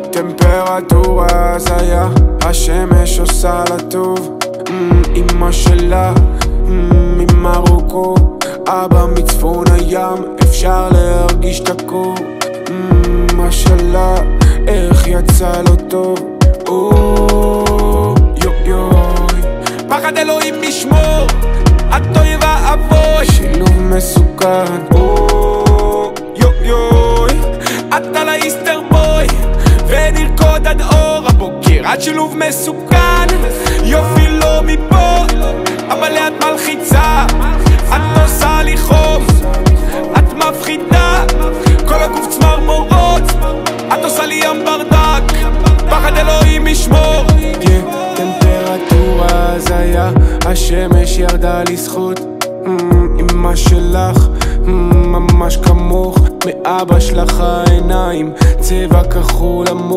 טמפרטורה הזיה, השמש עושה לה טוב. אמא שלה ממרוקו, אבא מצפון הים, אפשר להרגיש את הקור. אמא שלה, איך יצא לו טוב. יוי, פחד אלוהים משמור, את אוי ואבוי, שילוב מסוכן. יוי, את על האיסטר בוי, ונרקוד עד אור הבוקר, את שילוב מסוכן. יופי לא מפה, אבל את מלחיצה, את עושה לי חום, את מפחידה, כל הגוף צמרמורות, את עושה לי ים ברדק, פחד אלוהים ישמור. טמפרטורה הזיה, השמש ירדה לזכות. אמא שלך ממש כמוך, מאבא שלך העיניים צבע כחול עמוק.